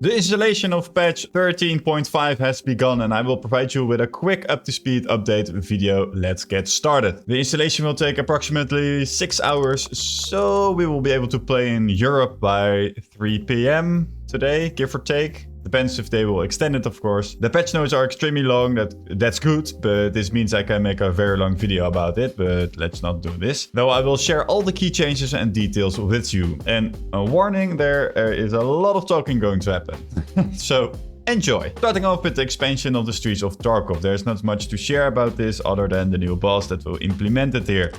The installation of patch 13.5 has begun and I will provide you with a quick up-to-speed update video. Let's get started. The installation will take approximately 6 hours, so we will be able to play in Europe by 3 p.m. today, give or take. Depends if they will extend it, of course. The patch notes are extremely long, that's good, but this means I can make a very long video about it, but let's not do this. Though I will share all the key changes and details with you. And a warning, there is a lot of talking going to happen. So enjoy. Starting off with the expansion of the streets of Tarkov. There's not much to share about this other than the new boss that will implement it here.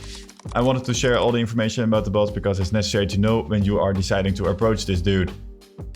I wanted to share all the information about the boss because it's necessary to know when you are deciding to approach this dude.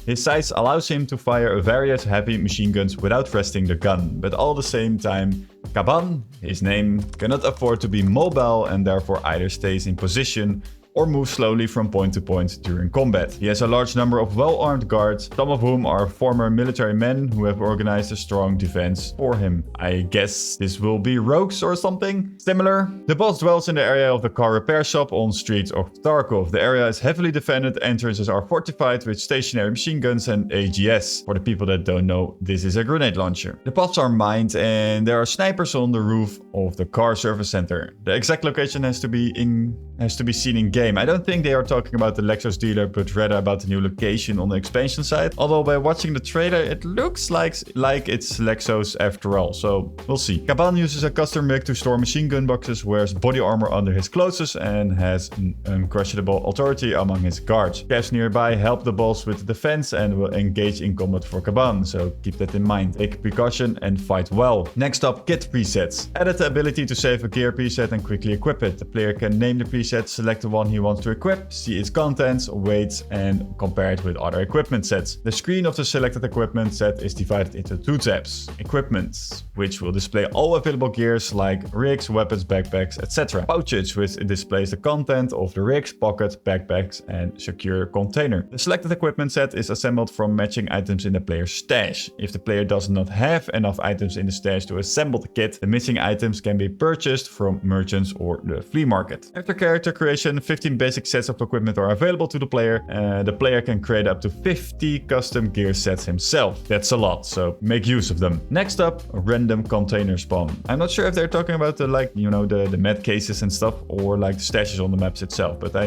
His size allows him to fire various heavy machine guns without resting the gun, but all the same time, Kaban, his name, cannot afford to be mobile and therefore either stays in position or move slowly from point to point during combat. He has a large number of well-armed guards, some of whom are former military men who have organized a strong defense for him. I guess this will be rogues or something similar. The boss dwells in the area of the car repair shop on streets of Tarkov. The area is heavily defended, entrances are fortified with stationary machine guns and AGS. For the people that don't know, this is a grenade launcher. The pods are mined and there are snipers on the roof of the car service center. The exact location has to be seen in game. I don't think they are talking about the Lexus dealer, but rather about the new location on the expansion side. Although by watching the trailer, it looks like it's Lexus after all, so we'll see. Kaban uses a custom rig to store machine gun boxes, wears body armor under his clothes, and has an uncrushable authority among his guards. Cavs nearby help the boss with the defense and will engage in combat for Kaban, so keep that in mind. Take precaution and fight well. Next up, kit presets. Added the ability to save a gear preset and quickly equip it. The player can name the preset, select the one he wants to equip, see its contents, weights, and compare it with other equipment sets. The screen of the selected equipment set is divided into 2 tabs. Equipment, which will display all available gears like rigs, weapons, backpacks, etc. Pouches, which displays the content of the rigs, pocket, backpacks, and secure container. The selected equipment set is assembled from matching items in the player's stash. If the player does not have enough items in the stash to assemble the kit, the missing items can be purchased from merchants or the flea market. After character creation, 15 basic sets of equipment are available to the player. The player can create up to 50 custom gear sets himself. That's a lot, so make use of them. Next up, random container spawn. I'm not sure if they're talking about the the med cases and stuff, or like the stashes on the maps itself, but I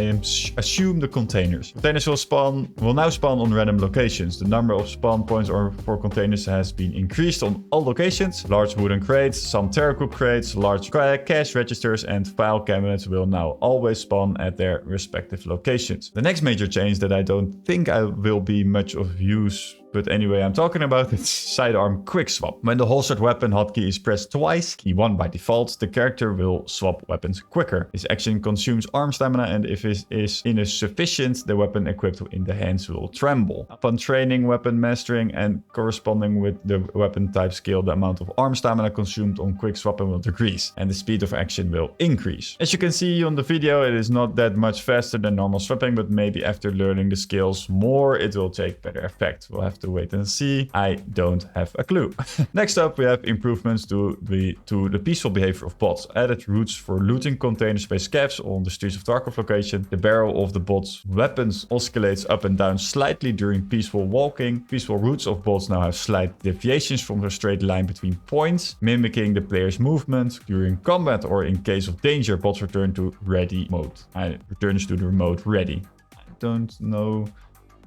assume the containers. Containers will now spawn on random locations. The number of spawn points for containers has been increased on all locations. Large wooden crates, some Terracoop crates, large cash registers, and file cabinets will now always spawn at their respective locations. The next major change that I don't think will be much of use, but anyway, I'm talking about its sidearm quick swap. When the holstered weapon hotkey is pressed twice, key 1 by default, the character will swap weapons quicker. This action consumes arm stamina, and if it is insufficient, the weapon equipped in the hands will tremble. Upon training, weapon mastering, and corresponding with the weapon type skill, the amount of arm stamina consumed on quick swapping will decrease, and the speed of action will increase. As you can see on the video, it is not that much faster than normal swapping, but maybe after learning the skills more, it will take better effect. We'll have to wait and see. I don't have a clue. Next up, we have improvements to the peaceful behavior of bots. Added routes for looting container space cavs on the streets of Tarkov location. The barrel of the bot's weapons oscillates up and down slightly during peaceful walking. Peaceful routes of bots now have slight deviations from the straight line between points, mimicking the player's movement. During combat or in case of danger, bots return to ready mode. Returns to the mode ready. I don't know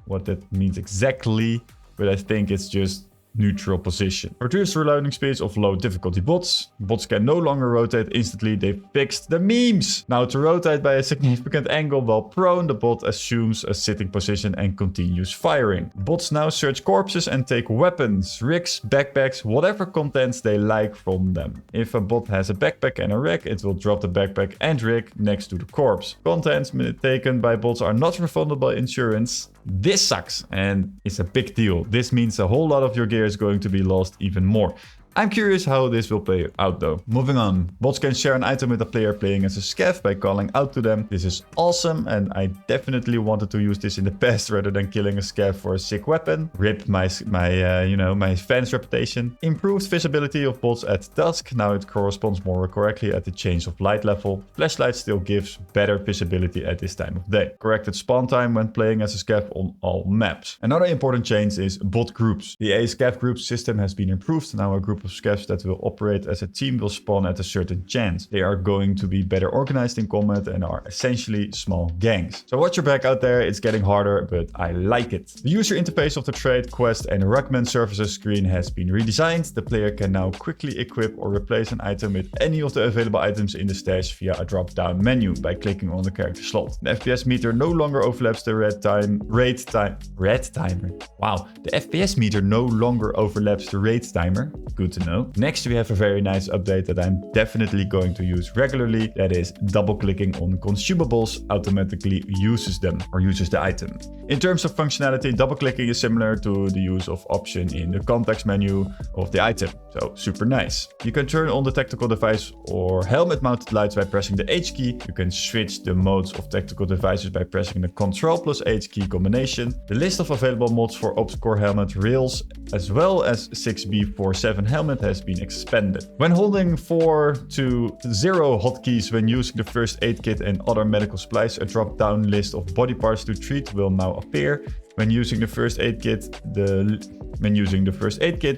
what that means exactly, but I think it's just neutral position. Reduced reloading speeds of low difficulty bots. Bots can no longer rotate instantly. They fixed the memes. Now to rotate by a significant angle while prone, the bot assumes a sitting position and continues firing. Bots now search corpses and take weapons, rigs, backpacks, whatever contents they like from them. If a bot has a backpack and a rig, it will drop the backpack and rig next to the corpse. Contents taken by bots are not refundable insurance. This sucks and it's a big deal. This means a whole lot of your gear is going to be lost even more. I'm curious how this will play out though. Moving on, bots can share an item with a player playing as a scav by calling out to them. This is awesome, and I definitely wanted to use this in the past rather than killing a scav for a sick weapon. Rip my fans reputation. Improved visibility of bots at dusk. Now it corresponds more correctly at the change of light level. Flashlight still gives better visibility at this time of day. Corrected spawn time when playing as a scav on all maps. Another important change is bot groups. The scav group system has been improved. Now a group of scavs that will operate as a team will spawn at a certain chance. They are going to be better organized in combat and are essentially small gangs. So watch your back out there. It's getting harder, but I like it. The user interface of the trade, quest and recommend services screen has been redesigned. The player can now quickly equip or replace an item with any of the available items in the stash via a drop-down menu by clicking on the character slot. The FPS meter no longer overlaps the rate timer. Wow, the FPS meter no longer overlaps the rate timer. Good to know. Next, we have a very nice update that I'm definitely going to use regularly. That is double-clicking on consumables automatically uses them or uses the item. In terms of functionality, double-clicking is similar to the use of option in the context menu of the item. So super nice. You can turn on the tactical device or helmet mounted lights by pressing the H key. You can switch the modes of tactical devices by pressing the Ctrl plus H key combination. The list of available mods for Ops Core helmet rails as well as 6B47 helmet has been expanded. When holding 4 to 0 hotkeys when using the first aid kit and other medical supplies, a drop-down list of body parts to treat will now appear. When using the first aid kit, the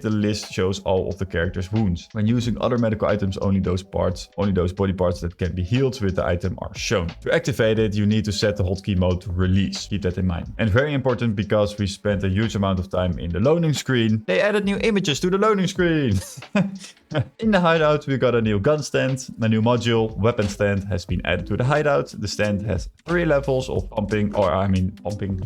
list shows all of the character's wounds. When using other medical items, only those body parts that can be healed with the item are shown. To activate it, you need to set the hotkey mode to release. Keep that in mind. And very important, because we spent a huge amount of time in the loading screen, they added new images to the loading screen. In the hideout, we got a new gun stand, a new module. Weapon stand has been added to the hideout. The stand has 3 levels of pumping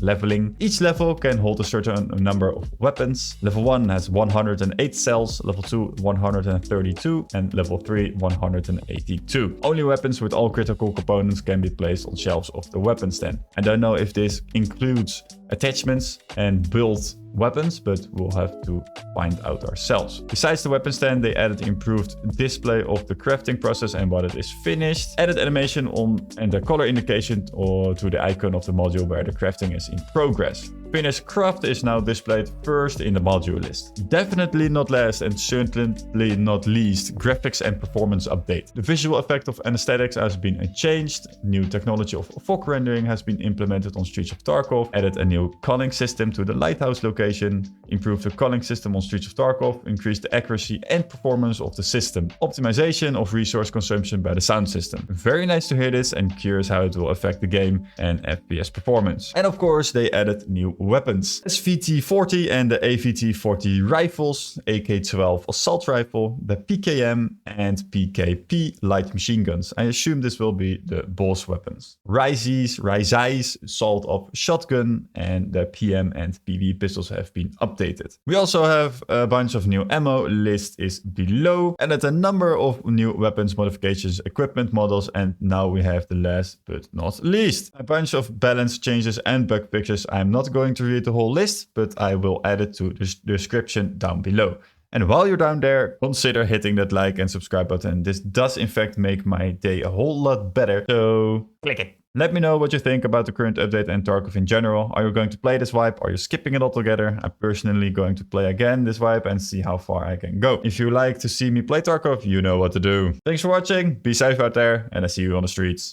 leveling. Each level can hold a certain number of weapons. Level 1 has 108 cells, level 2 132, and level 3 182. Only weapons with all critical components can be placed on shelves of the weapon stand. I don't know if this includes attachments and build weapons, but we'll have to find out ourselves. Besides the weapon stand, they added improved display of the crafting process and what it is finished. Added animation on and the color indication to the icon of the module where the crafting is in progress. Finished craft is now displayed first in the module list. Definitely not last and certainly not least, graphics and performance update. The visual effect of anesthetics has been changed. New technology of fog rendering has been implemented on Streets of Tarkov. Added a new calling system to the lighthouse location. Improved the calling system on Streets of Tarkov. Increased the accuracy and performance of the system. Optimization of resource consumption by the sound system. Very nice to hear this and curious how it will affect the game and FPS performance. And of course, they added new weapons. SVT-40 and the AVT-40 rifles, AK-12 assault rifle, the PKM and PKP light machine guns. I assume this will be the boss weapons. Resizing assault of shotgun and the PM and PV pistols have been updated. We also have a bunch of new ammo. List is below. Added a number of new weapons modifications, equipment models, and now we have the last but not least, a bunch of balance changes and bug fixes. I'm not going to read the whole list, but I will add it to the description down below. And while you're down there, consider hitting that like and subscribe button. This does in fact make my day a whole lot better, so click it. Let me know what you think about the current update and Tarkov in general. Are you going to play this wipe? Are you skipping it altogether? I'm personally going to play again this wipe and see how far I can go. If you like to see me play Tarkov, you know what to do. Thanks for watching, be safe out there, and I see you on the streets.